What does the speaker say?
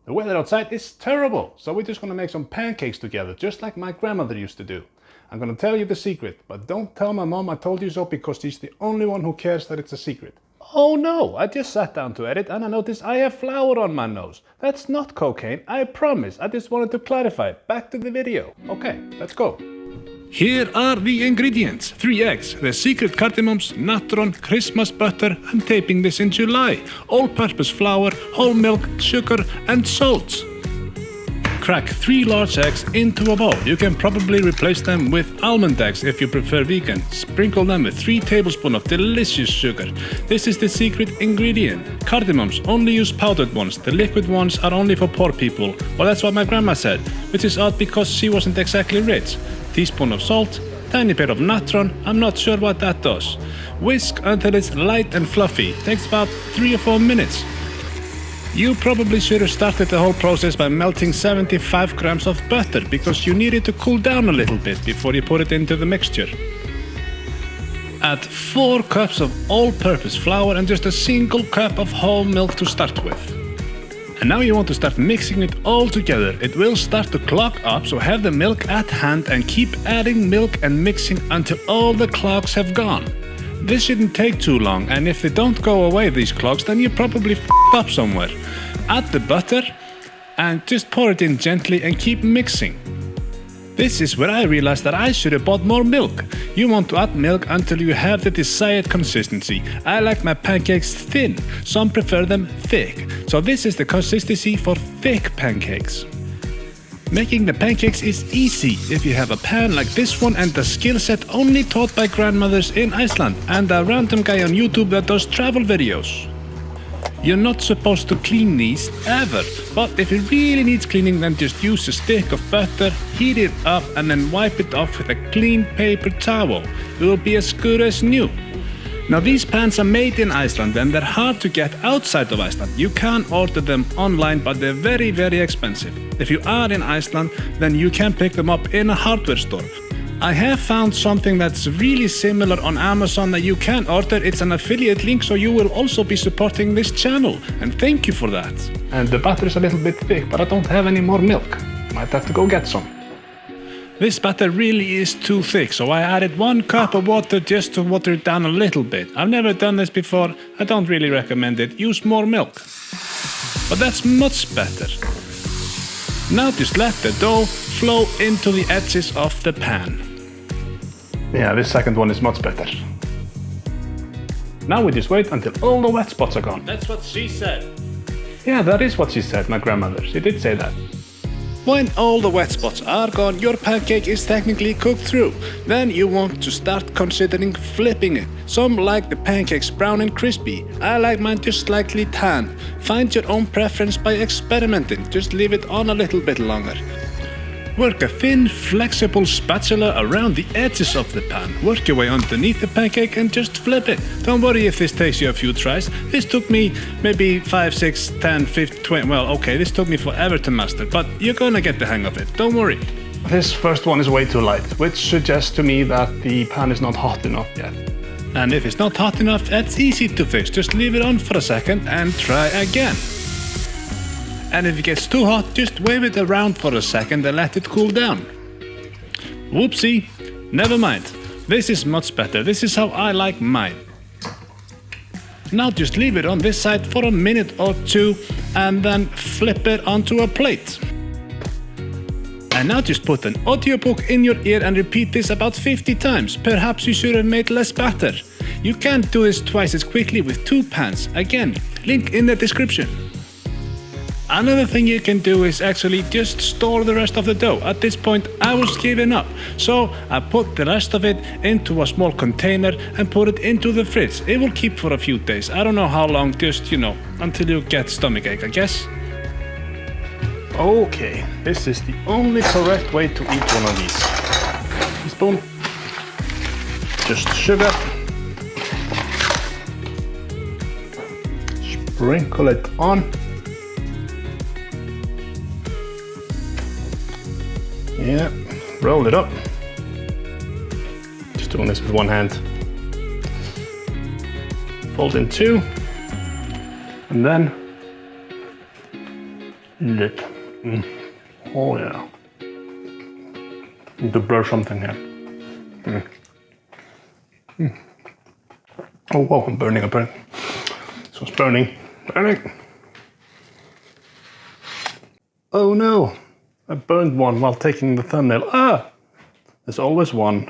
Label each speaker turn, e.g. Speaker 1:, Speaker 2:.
Speaker 1: The weather outside is terrible, so we're just gonna make some pancakes together, just like my grandmother used to do. I'm gonna tell you the secret, but don't tell my mom I told you so because she's the only one who cares that it's a secret. Oh no, I just sat down to edit and I noticed I have flour on my nose. That's not cocaine, I promise. I just wanted to clarify. Back to the video. Okay, let's go. Here are the ingredients. 3 eggs, the secret Cardamoms, Natron, Christmas butter. I'm taping this in July. All-purpose flour, whole milk, sugar and salt. Crack 3 large eggs into a bowl. You can probably replace them with almond eggs if you prefer vegan. Sprinkle them with 3 tablespoons of delicious sugar. This is the secret ingredient. Cardamoms only use powdered ones. The liquid ones are only for poor people. Well, that's what my grandma said, which is odd because she wasn't exactly rich. Teaspoon of salt, tiny bit of natron, I'm not sure what that does. Whisk until it's light and fluffy. Takes about 3 or 4 minutes. You probably should have started the whole process by melting 75 grams of butter because you need it to cool down a little bit before you put it into the mixture. Add 4 cups of all-purpose flour and just a single cup of whole milk to start with. And now you want to start mixing it all together. It will start to clog up, so have the milk at hand and keep adding milk and mixing until all the clogs have gone. This shouldn't take too long, and if they don't go away, these clogs, then you probably f***ed up somewhere. Add the butter and just pour it in gently and keep mixing. This is where I realized that I should have bought more milk. You want to add milk until you have the desired consistency. I like my pancakes thin, some prefer them thick. So this is the consistency for thick pancakes. Making the pancakes is easy if you have a pan like this one and a skill set only taught by grandmothers in Iceland and a random guy on YouTube that does travel videos. You're not supposed to clean these ever, but if it really needs cleaning, then just use a stick of butter, heat it up and then wipe it off with a clean paper towel. It will be as good as new. Now these pans are made in Iceland and they're hard to get outside of Iceland. You can order them online, but they're very, very expensive. If you are in Iceland, then you can pick them up in a hardware store. I have found something that's really similar on Amazon that you can order. It's an affiliate link, so you will also be supporting this channel. And thank you for that. And the butter is a little bit thick, but I don't have any more milk. Might have to go get some. This batter really is too thick, so I added 1 cup of water just to water it down a little bit. I've never done this before. I don't really recommend it. Use more milk. But that's much better. Now just let the dough flow into the edges of the pan. Yeah, this second one is much better. Now we just wait until all the wet spots are gone. That's what she said. Yeah, that is what she said, my grandmother. She did say that. When all the wet spots are gone, your pancake is technically cooked through. Then you want to start considering flipping it. Some like the pancakes brown and crispy. I like mine just slightly tan. Find your own preference by experimenting. Just leave it on a little bit longer. Work a thin, flexible spatula around the edges of the pan. Work your way underneath the pancake and just flip it. Don't worry if this takes you a few tries. This took me maybe 5, 6, 10, 15, 20, well okay, this took me forever to master, but you're gonna get the hang of it, don't worry. This first one is way too light, which suggests to me that the pan is not hot enough yet. And if it's not hot enough, that's easy to fix. Just leave it on for a second and try again. And if it gets too hot, just wave it around for a second and let it cool down. Whoopsie, never mind. This is much better. This is how I like mine. Now just leave it on this side for a minute or 2 and then flip it onto a plate. And now just put an audiobook in your ear and repeat this about 50 times. Perhaps you should have made less batter. You can't do this twice as quickly with 2 pans. Again, link in the description. Another thing you can do is actually just store the rest of the dough. At this point, I was giving up. So I put the rest of it into a small container and put it into the fridge. It will keep for a few days. I don't know how long, just, until you get stomachache, I guess. Okay, this is the only correct way to eat one of these. Teaspoon. Just sugar. Sprinkle it on. Yeah, roll it up. Just doing this with one hand. Fold in 2. And then Lit. Oh yeah. Need to blur something here. Oh wow, I'm burning. So it's burning. Oh no, I burned one while taking the thumbnail. Ah! There's always one.